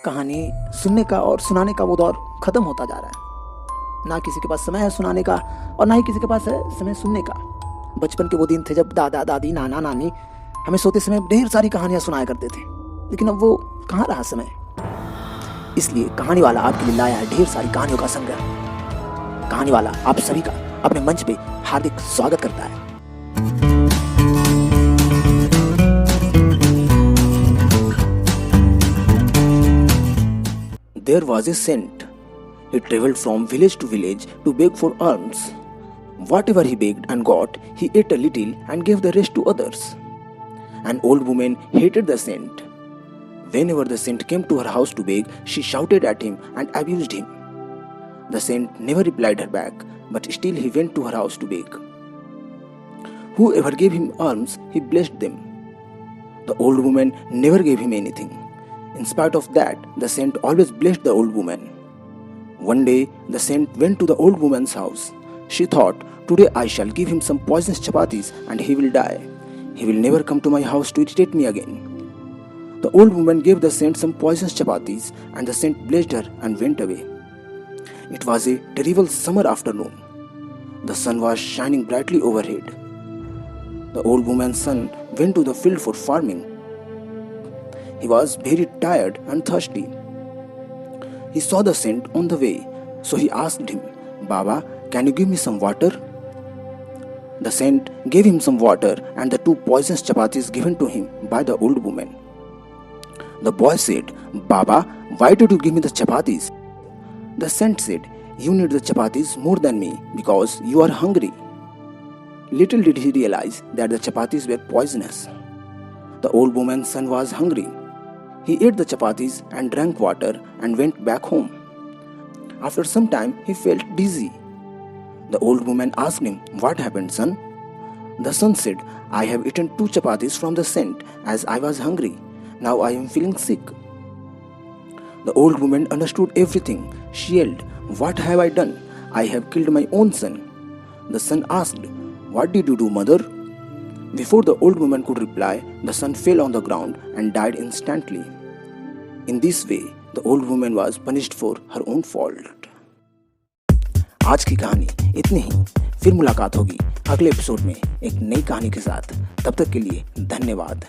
कहानी सुनने का और सुनाने का वो दौर खत्म होता जा रहा है। ना किसी के पास समय है सुनाने का और ना ही किसी के पास है समय सुनने का। बचपन के वो दिन थे जब दादा दादी नाना नानी हमें सोते समय ढेर सारी कहानियां सुनाया करते थे, लेकिन अब वो कहाँ रहा समय। इसलिए कहानी वाला आपके लिए लाया है ढेर सारी कहानियों का संग्रह। कहानी वाला आप सभी का अपने मंच पे हार्दिक स्वागत करता है। There was a saint. He travelled from village to village to beg for alms. Whatever he begged and got, he ate a little and gave the rest to others. An old woman hated the saint. Whenever the saint came to her house to beg, she shouted at him and abused him. The saint never replied her back, but still he went to her house to beg. Whoever gave him alms, he blessed them. The old woman never gave him anything. In spite of that, the saint always blessed the old woman. One day, the saint went to the old woman's house. She thought, "Today I shall give him some poisonous chapatis and he will die. He will never come to my house to irritate me again." The old woman gave the saint some poisonous chapatis and the saint blessed her and went away. It was a terrible summer afternoon. The sun was shining brightly overhead. The old woman's son went to the field for farming. He was very tired and thirsty. He saw the saint on the way, so he asked him, "Baba, can you give me some water?" The saint gave him some water and the 2 poisonous chapatis given to him by the old woman. The boy said, "Baba, why did you give me the chapatis?" The saint said, "You need the chapatis more than me because you are hungry." Little did he realize that the chapatis were poisonous. The old woman's son was hungry. He ate the chapatis and drank water and went back home. After some time, he felt dizzy. The old woman asked him, "What happened, son?" The son said, "I have eaten 2 chapatis from the saint as I was hungry. Now I am feeling sick." The old woman understood everything. She yelled, "What have I done? I have killed my own son." The son asked, "What did you do, mother?" Before the old woman could reply, the son fell on the ground and died instantly. In this way, the old woman was punished for her own fault. आज की कहानी इतनी ही। फिर मुलाकात होगी अगले episode में एक नई कहानी के साथ। तब तक के लिए धन्यवाद।